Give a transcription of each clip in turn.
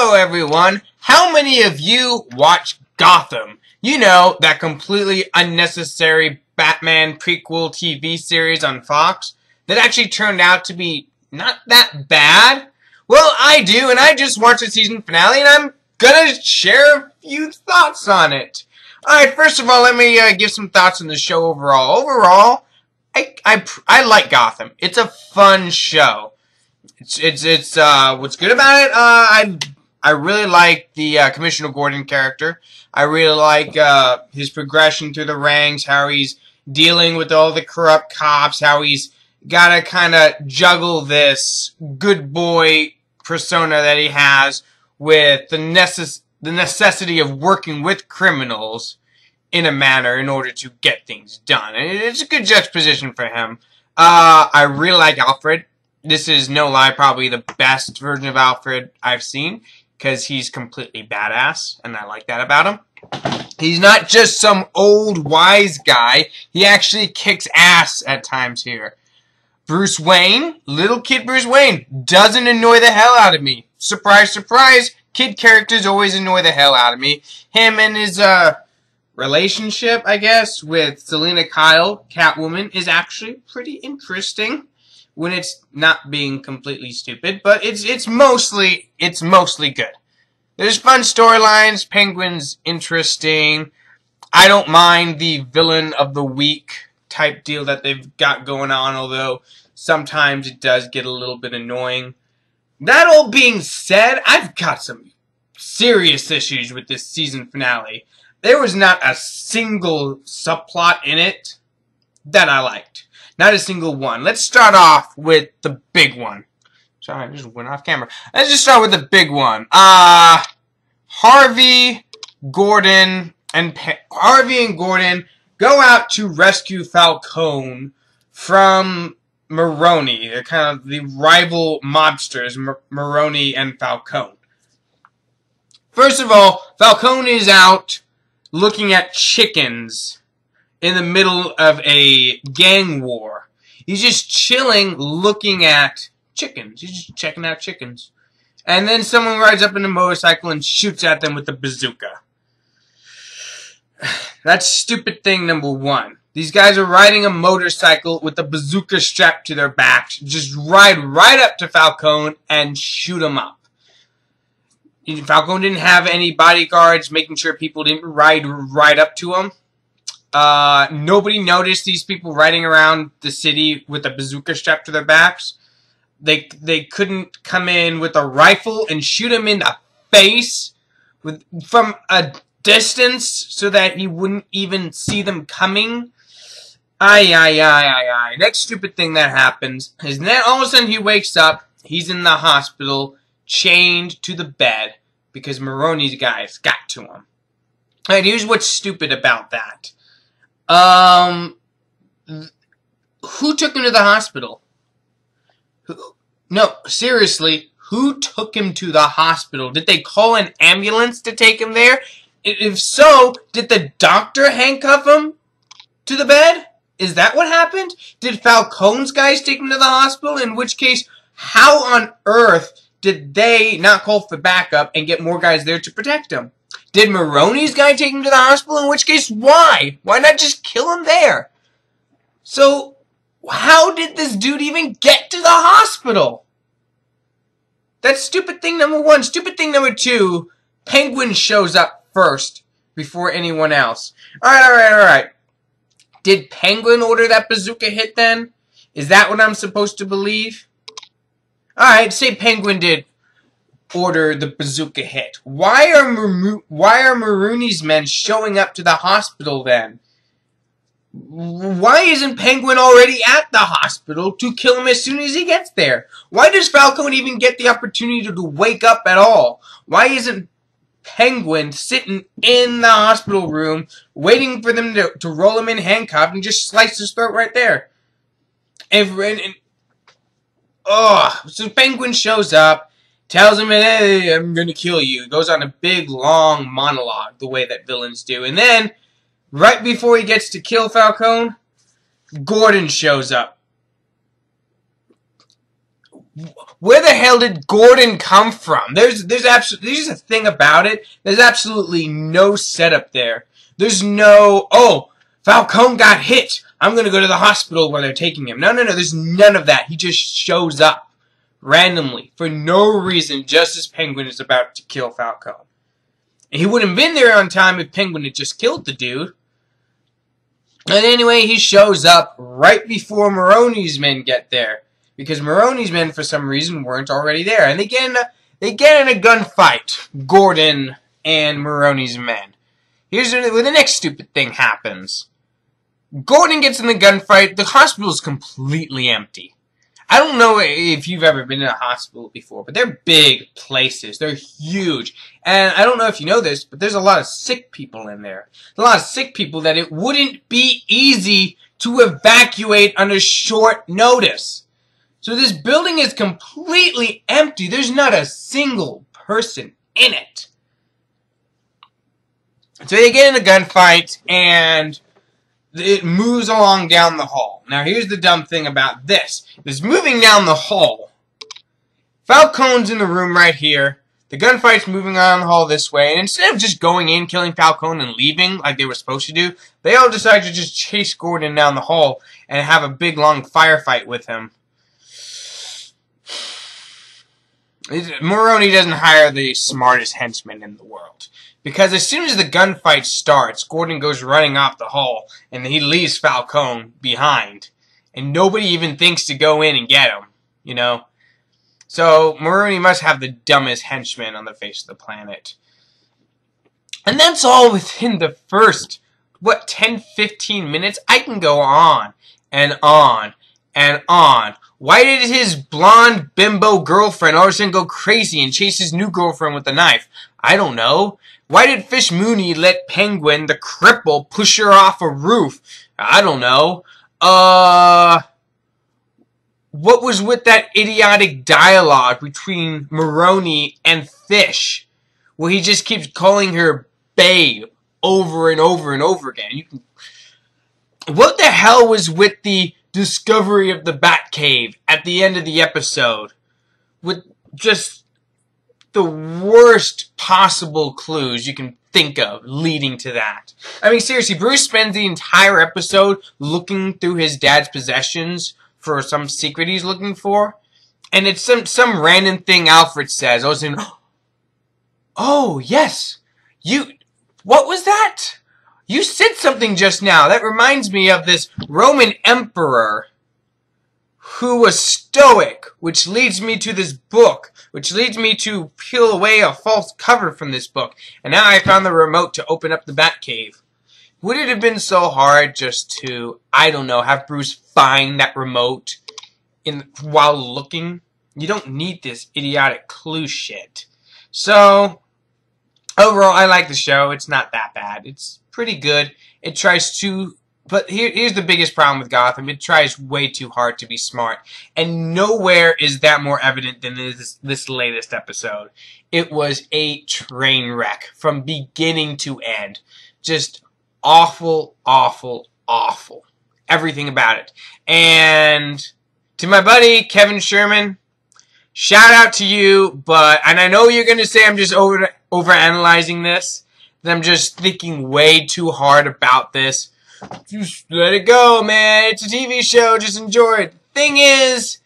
Hello everyone! How many of you watch Gotham? You know, that completely unnecessary Batman prequel TV series on Fox that actually turned out to be not that bad? Well, I do, and I just watched the season finale and I'm gonna share a few thoughts on it. Alright, first of all, let me give some thoughts on the show overall. Overall, I like Gotham. It's a fun show. It's what's good about it, I really like the Commissioner Gordon character. I really like his progression through the ranks, how he's dealing with all the corrupt cops, how he's gotta kinda juggle this good boy persona that he has with the necessity of working with criminals in a manner in order to get things done. And it's a good juxtaposition for him. I really like Alfred. This is, no lie, probably the best version of Alfred I've seen, because he's completely badass, and I like that about him. He's not just some old wise guy. He actually kicks ass at times here. Bruce Wayne, little kid Bruce Wayne, doesn't annoy the hell out of me. Surprise, surprise, kid characters always annoy the hell out of me. Him and his, relationship, I guess, with Selina Kyle, Catwoman, is actually pretty interesting when it's not being completely stupid, but it's mostly good. There's fun storylines. Penguin's interesting. I don't mind the villain of the week type deal that they've got going on, although sometimes it does get a little bit annoying. That all being said, I've got some serious issues with this season finale. There was not a single subplot in it that I liked. Not a single one. Let's start off with the big one. Sorry, I just went off camera. Let's just start with the big one. Harvey, Gordon and Gordon go out to rescue Falcone from Maroni. They're kind of the rival mobsters, Maroni and Falcone. First of all, Falcone is out looking at chickens in the middle of a gang war. He's just chilling, looking at chickens. He's just checking out chickens. And then someone rides up in a motorcycle and shoots at them with a bazooka. That's stupid thing number one. These guys are riding a motorcycle with a bazooka strapped to their backs. Just ride right up to Falcone and shoot him up. Falcone didn't have any bodyguards making sure people didn't ride right up to him. Nobody noticed these people riding around the city with a bazooka strapped to their backs. They couldn't come in with a rifle and shoot him in the face from a distance so that he wouldn't even see them coming. Next stupid thing that happens is then all of a sudden he wakes up. He's in the hospital, chained to the bed because Maroni's guys got to him. Alright, here's what's stupid about that. Who took him to the hospital? No, seriously, who took him to the hospital? Did they call an ambulance to take him there? If so, did the doctor handcuff him to the bed? Is that what happened? Did Falcone's guys take him to the hospital? In which case, how on earth did they not call for backup and get more guys there to protect him? Did Maroni's guy take him to the hospital? In which case, why? Why not just kill him there? So, how did this dude even get to the hospital? That's stupid thing number one. Stupid thing number two, Penguin shows up first before anyone else. Alright. Did Penguin order that bazooka hit then? Is that what I'm supposed to believe? Alright, say Penguin did order the bazooka hit. Why are Maroni's men showing up to the hospital then? Why isn't Penguin already at the hospital to kill him as soon as he gets there? Why does Falcone even get the opportunity to wake up at all? Why isn't Penguin sitting in the hospital room waiting for them to roll him in handcuffed and just slice his throat right there? So Penguin shows up, tells him, hey, I'm gonna kill you. Goes on a big, long monologue, the way that villains do. And then, right before he gets to kill Falcone, Gordon shows up. Where the hell did Gordon come from? There's a thing about it. There's absolutely no setup there. There's no, oh, Falcone got hit. I'm going to go to the hospital where they're taking him. No. There's none of that. He just shows up randomly for no reason just as Penguin is about to kill Falcone. And he wouldn't have been there on time if Penguin had just killed the dude. And anyway, he shows up right before Maroni's men get there. Because Maroni's men, for some reason, weren't already there. And they get in a gunfight, Gordon and Maroni's men. Here's where the next stupid thing happens. Gordon gets in the gunfight. The hospital is completely empty. I don't know if you've ever been in a hospital before, but they're big places. They're huge. And I don't know if you know this, but there's a lot of sick people in there. There's a lot of sick people that it wouldn't be easy to evacuate under short notice. So this building is completely empty. There's not a single person in it. So they get in a gunfight, and it moves along down the hall. Now, here's the dumb thing about this. It's moving down the hall. Falcone's in the room right here. The gunfight's moving on the hall this way. And instead of just going in, killing Falcone, and leaving like they were supposed to do, they all decide to just chase Gordon down the hall and have a big, long firefight with him. Maroni doesn't hire the smartest henchman in the world. Because as soon as the gunfight starts, Gordon goes running off the hall, and he leaves Falcone behind. And nobody even thinks to go in and get him, you know? So, Maroni must have the dumbest henchman on the face of the planet. And that's all within the first, 10-15 minutes? I can go on, and on, and on. Why did his blonde bimbo girlfriend all of a sudden go crazy and chase his new girlfriend with a knife? I don't know. Why did Fish Mooney let Penguin, the cripple, push her off a roof? I don't know. What was with that idiotic dialogue between Maroni and Fish, where he just keeps calling her babe over and over and over again? What the hell was with the discovery of the Batcave at the end of the episode? With just the worst possible clues you can think of leading to that. I mean, seriously, Bruce spends the entire episode looking through his dad's possessions for some secret he's looking for, and it's some random thing Alfred says. I was saying, oh, yes, what was that? You said something just now. That reminds me of this Roman emperor who was stoic, which leads me to this book, which leads me to peel away a false cover from this book. And now I found the remote to open up the Batcave. Would it have been so hard just to, I don't know, have Bruce find that remote while looking? You don't need this idiotic clue shit. So, overall, I like the show. It's not that bad. It's pretty good. It tries to... But here's the biggest problem with Gotham. It tries way too hard to be smart. And nowhere is that more evident than this latest episode. It was a train wreck from beginning to end. Just awful, awful, awful. Everything about it. And to my buddy, Kevin Sherman, shout out to you. And I know you're going to say I'm just overanalyzing this. That I'm just thinking way too hard about this. Just let it go, man. It's a TV show. Just enjoy it. Thing is,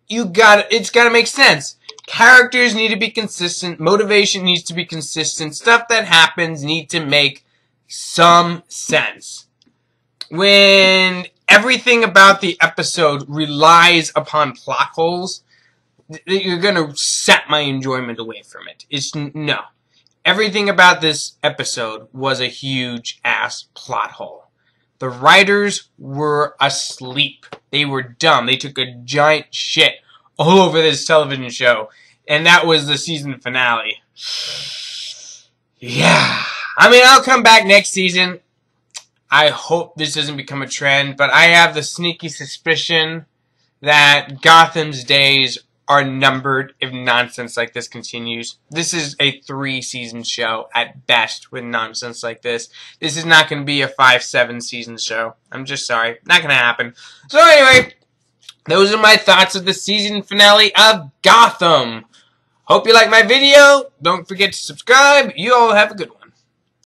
it's got to make sense. Characters need to be consistent. Motivation needs to be consistent. Stuff that happens need to make some sense. When everything about the episode relies upon plot holes, you're going to set my enjoyment away from it. No. Everything about this episode was a huge-ass plot hole. The writers were asleep. They were dumb. They took a giant shit all over this television show. And that was the season finale. Yeah. I mean, I'll come back next season. I hope this doesn't become a trend. But I have the sneaky suspicion that Gotham's days are numbered if nonsense like this continues. This is a 3-season show at best with nonsense like this. This is not going to be a 5-7 season show. I'm just sorry. Not going to happen. So anyway, those are my thoughts of the season finale of Gotham. Hope you like my video. Don't forget to subscribe. You all have a good one.